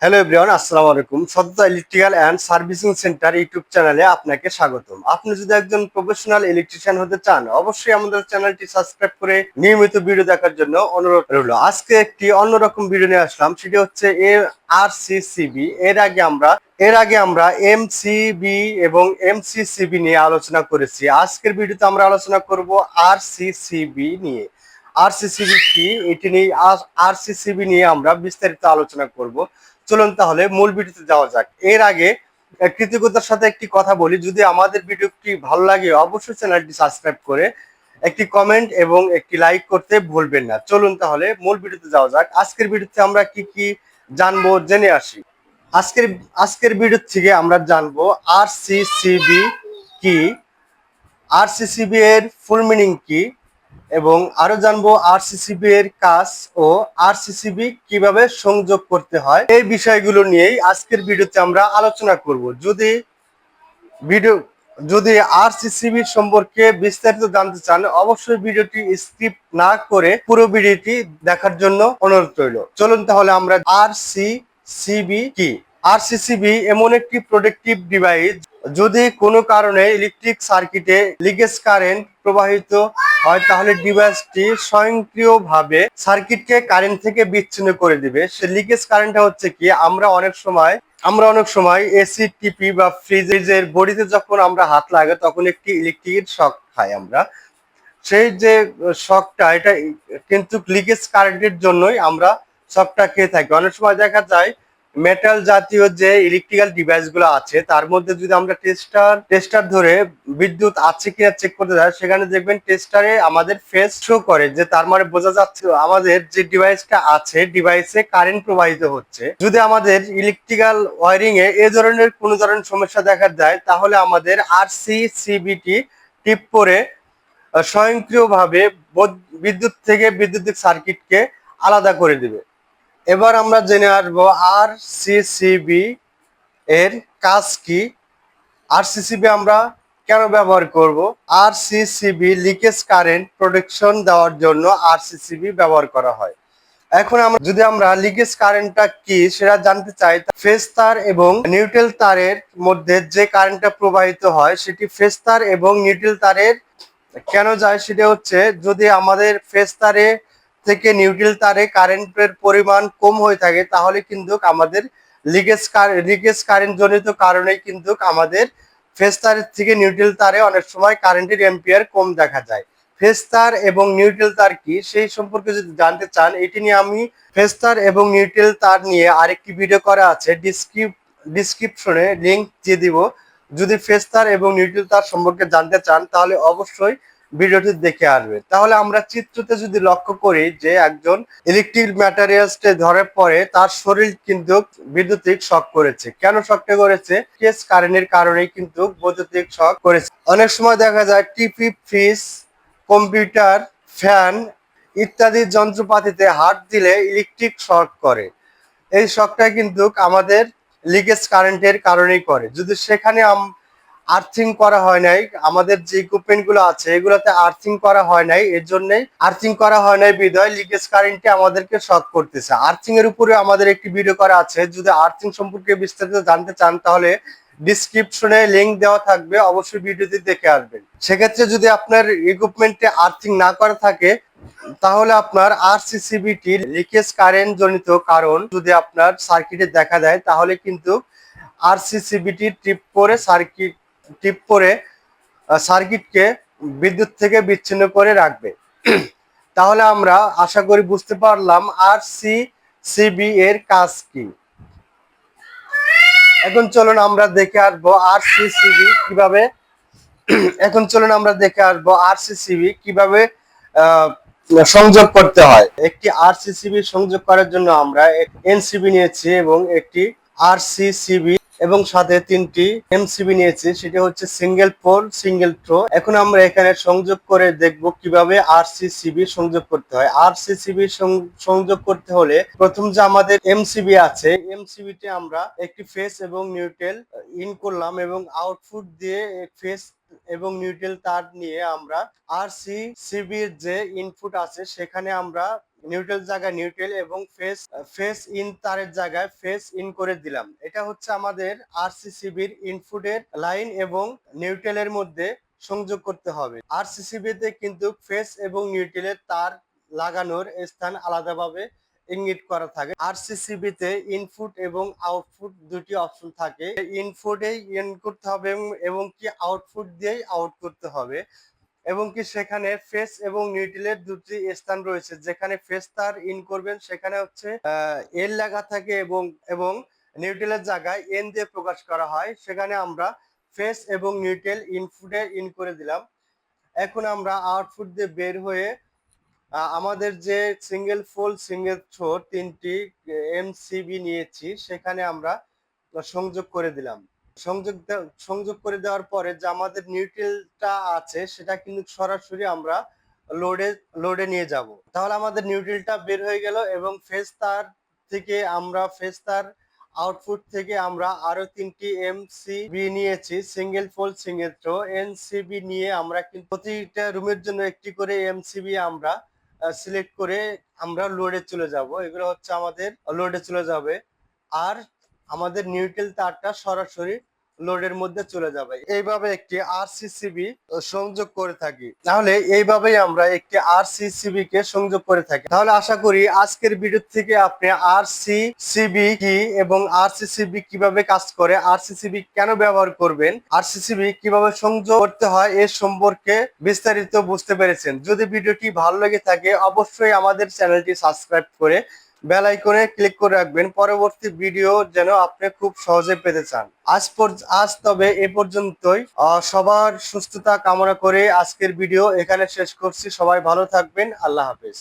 Hello everyone, আসসালামু আলাইকুম। সততা electrical and servicing centre YouTube চ্যানেলে আপনাকে স্বাগতম। আপনি যদি একজন প্রফেশনাল ইলেকট্রিশিয়ান হতে চান, অবশ্যই আমাদের চ্যানেলটি সাবস্ক্রাইব করে নিয়মিত ভিডিও দেখার জন্য অনুরোধ রইল। আজকে একটি অন্যরকম ভিডিও নিয়ে আসলাম, সেটি হচ্ছে আরসিসিবি। এর আগে আমরা এমসিবি এবং এমসিসিবি নিয়ে আলোচনা করেছি। আজকের ভিডিওতে আমরা আলোচনা করব আরসিসিবি নিয়ে। আরসিসিবি কি, এটি নিয়ে আরসিসিবি নিয়ে আমরা বিস্তারিত আলোচনা করব। চলুন তাহলে মূল ভিডিওতে যাওয়া যাক। এর আগে কৃতজ্ঞতার সাথে একটি কথা বলি, যদি আমাদের ভিডিওটি ভালো লাগে অবশ্যই চ্যানেলটি সাবস্ক্রাইব করে একটি কমেন্ট এবং একটি লাইক করতে ভুলবেন না। চলুন তাহলে মূল ভিডিওতে যাওয়া যাক। আজকের ভিডিওতে আমরা কি কি জানবো জেনে আসি। আজকের আজকের ভিডিও থেকে আমরা জানবো আরসিসিবি কি, আরসিসিবি এর ফুল মিনিং কি, এবং আরো জানবো আরসিসিবি এর কাজ ও আরসিসিবি কিভাবে সংযোগ করতে হয়। এই বিষয়গুলো নিয়েই আজকের ভিডিওতে আমরা আলোচনা করব। যদি আরসিসিবি সম্পর্কে বিস্তারিত জানতে চান, অবশ্যই ভিডিওটি স্কিপ না করে পুরো ভিডিওটি দেখার জন্য অনুরোধ রইল। চলুন তাহলে আমরা আরসিসিবি কি। আরসিসিবি এমন একটি প্রোটেক্টিভ ডিভাইস, যদি কোনো কারণে ইলেকট্রিক সার্কিটে লিকেজ কারেন্ট প্রবাহিত হয় তাহলে ডিভাইসটি স্বয়ংক্রিয়ভাবে সার্কিটকে কারেন্ট থেকে বিচ্ছিন্ন করে দিবে। সে লিকেজ কারেন্টটা হচ্ছে কি, আমরা অনেক সময় এসি, টিপি বা ফ্রিজের বডিতে যখন আমরা হাত লাগাই তখন একটি ইলেকট্রিক শক খাই আমরা। সেই যে শকটা, এটা কিন্তু লিকেজ কারেন্টের জন্যই আমরা শকটা খেয়ে থাকি। অনেক সময় দেখা যায় মেটাল জাতীয় যে ইলেকট্রিক্যাল ডিভাইস গুলো আছে তার মধ্যে যদি আমরা টেস্টার ধরে বিদ্যুৎ আছে কিনা চেক করতে যাই, সেখানে দেখবেন টেস্টারে আমাদের ফেস শো করে, যে তার মানে বোঝা যাচ্ছে আমাদের যে ডিভাইসটা আছে ডিভাইসে কারেন্ট প্রবাহিত হচ্ছে। যদি আমাদের ইলেকট্রিক্যাল ওয়ারিং এ এই ধরনের কোনো ধরনের সমস্যা দেখা যায় তাহলে আমাদের আরসিসিবিটি টিপ করে স্বয়ংক্রিয়ভাবে বিদ্যুৎ থেকে বৈদ্যুতিক সার্কিটকে আলাদা করে দিবে। এবার আমরা জেনে আসবো আরসিসিবি এর কাজ কি, আরসিসিবি আমরা কেন ব্যবহার করব। আরসিসিবি লিকেজ কারেন্ট প্রোটেকশন দেওয়ার জন্য আরসিসিবি ব্যবহার করা হয়। এখন আমরা লিকেজ কারেন্টটা কি সেটা জানতে চাই, ফেজ তার এবং নিউট্রাল তারের মধ্যে যে কারেন্টটা প্রবাহিত হয় সেটি ফেজ তার এবং নিউট্রাল তারের কেন যায়, সেটা হচ্ছে যদি আমাদের ফেজ তারে থেকে নিউট্রাল তারে কারেন্টের পরিমাণ কম হয়ে থাকে তাহলে কিন্তু আমাদের লিকেজ কারেন্ট জনিত কারণেই কিন্তু আমাদের ফেজ তারের থেকে নিউট্রাল তারে অনেক সময় কারেন্টের এম্পিয়ার কম দেখা যায়। ফেজ তার এবং নিউট্রাল তার কি সেই সম্পর্কে যদি জানতে চান, এটি নিয়ে আমি ফেজ তার এবং নিউট্রাল তার নিয়ে আরেকটি ভিডিও করা আছে, ডিসক্রিপশনে লিংক দিয়ে দিব। যদি ফেজ তার এবং নিউট্রাল তার সম্পর্কে জানতে চান তাহলে অবশ্যই ভিডিওটি দেখে আসবে। তাহলে আমরা চিত্রতে যদি লক্ষ্য করি যে একজন ইলেকট্রিক ম্যাটেরিয়ালসকে ধরার পরে তার শরীর কিন্তু বৈদ্যুতিক শক করেছে। কেন শকটা করেছে? কেস কারেন্টের কারণেই কিন্তু বৈদ্যুতিক শক করেছে। অনেক সময় দেখা যায় টিভি, ফ্রিজ, কম্পিউটার, ফ্যান ইত্যাদি যন্ত্রপাতিতে হাত দিলে ইলেকট্রিক শক করে। এই শকটা কিন্তু আমাদের লিকেজ কারেন্টের কারণেই করে। যদি সেখানে আর্থিং করা হয় নাই, আমাদের যে ইকুইপমেন্ট গুলো আছে এগুলোতে আর্থিং করা হয় নাই, এর জন্যই আর্থিং করা হয় নাই বিধায় লিকেজ কারেন্টে আমাদেরকে শক করতেছে। আর্থিং এর উপরে আমাদের একটি ভিডিও করা আছে, যদি আর্থিং সম্পর্কে বিস্তারিত জানতে চান তাহলে ডিসক্রিপশনে লিংক দেওয়া থাকবে, অবশ্যই ভিডিওটি দেখে আসবেন। সেক্ষেত্রে যদি আপনার ইকুইপমেন্টে আর্থিং না করা থাকে তাহলে আপনার আরসিসিবিটি লিকেজ কারেন্ট জনিত কারণ যদি আপনার সার্কিটে দেখা দেয় তাহলে কিন্তু আরসিসিবিটি টিপ করে সার্কিটকে বিদ্যুৎ থেকে বিচ্ছিন্ন করে রাখবে। তাহলে আমরা আশা করি বুঝতে পারলাম আরসিসিবি এর কাজ কি। এখন চলুন আমরা দেখে আসবো আরসিসিবি কিভাবে সংযোগ করতে হয়। একটি আরসিসিবি সংযোগ করার জন্য আমরা এনসিবি নিয়েছি এবং একটি আরসিসিবি এবং সাথে 3টি এমসিবি নিয়েছি, সেটা হচ্ছে সিঙ্গেল পোল সিঙ্গেল থ্রো। এখন আমরা এখানে সংযোগ করে দেখব কিভাবে আরসিসিবি সংযোগ করতে হয়। আরসিসিবি সংযোগ করতে হলে প্রথম যে আমাদের এমসিবি আছে, এমসিবিতে আমরা একটি ফেজ এবং নিউট্রাল ইন করলাম এবং আউটপুট দিয়ে ফেজ এবং নিউট্রাল তার নিয়ে আমরা আরসিসিবির যে ইনপুট আছে সেখানে আমরা নিউট্রাল জায়গায় নিউট্রাল এবং ফেস ইন তারের জায়গায় ফেস ইন করে দিলাম। এটা হচ্ছে আমাদের আরসিসিবির ইনপুটের লাইন এবং নিউট্রালের মধ্যে সংযোগ করতে হবে। আরসিসিবিতে কিন্তু ফেস এবং নিউট্রালের তার লাগানোর স্থান আলাদাভাবে ইঙ্গিত করা থাকে। আরসিসিবিতে ইনপুট এবং আউটপুট দুটি অপশন থাকে। ইনপুটেই ইন করতে হবে এবং কি আউটপুট দিয়েই আউট করতে হবে এবং কি সেখানে ফেস এবং নিউট্রালের দুটি স্থান রয়েছে। যেখানে ফেস তার ইন করবেন সেখানে হচ্ছে এল লেখা থাকে এবং নিউট্রালের জায়গায় এন দিয়ে প্রকাশ করা হয়। সেখানে আমরা ফেস এবং নিউট্রাল ইনপুটে ইন করে দিলাম। এখন আমরা আউটপুট দিয়ে বের হয়ে আমাদের যে সিঙ্গেল ফুল সিঙ্গেল থ্রো তিনটি এমসিবি নিয়েছি সেখানে আমরা সংযোগ করে দিলাম। সংযোগ করে দেওয়ার পরে যে আমাদের নিউট্রালটা আছে সেটা কিন্তু সরাসরি আমরা লোডে নিয়ে যাব। তাহলে আমাদের নিউট্রালটা বের হয়ে গেল এবং ফেজ তার আউটপুট থেকে আমরা আরো তিনটি এমসিবি নিয়েছি, সিঙ্গেল ফোল সিঙ্গেল থ্রো এনসিবি নিয়ে আমরা কিন্তু প্রতিটা রুমের জন্য একটি করে এমসিবি আমরা সিলেক্ট করে আমরা লোডে চলে যাব। এগুলো হচ্ছে আমাদের লোডে চলে যাবে আর আমাদের নিউট্রাল তারটা সরাসরি লোডের মধ্যে চলে যাবে। এইভাবে একটি আরসিসিবি সংযোগ করে থাকি। তাহলে এইভাবেই আমরা একটি আরসিসিবি কে সংযোগ করে থাকি। তাহলে আশা করি আজকের ভিডিও থেকে আপনি আরসিসিবি কি এবং আরসিসিবি কিভাবে কাজ করে, আরসিসিবি কেন ব্যবহার করবেন, আরসিসিবি কিভাবে সংযোগ করতে হয় এর সম্পর্কে বিস্তারিত বুঝতে পেরেছেন। যদি ভিডিওটি ভালো লেগে থাকে অবশ্যই আমাদের চ্যানেলটি সাবস্ক্রাইব করে বেল আইকনে ক্লিক করে রাখবেন পরবর্তী ভিডিও যেন আপনি খুব সহজে পেতে চান। আজ তবে এ পর্যন্তই। সবার সুস্থতা কামনা করে আজকের ভিডিও এখানে শেষ করছি। সবাই ভালো থাকবেন। আল্লাহ হাফেজ।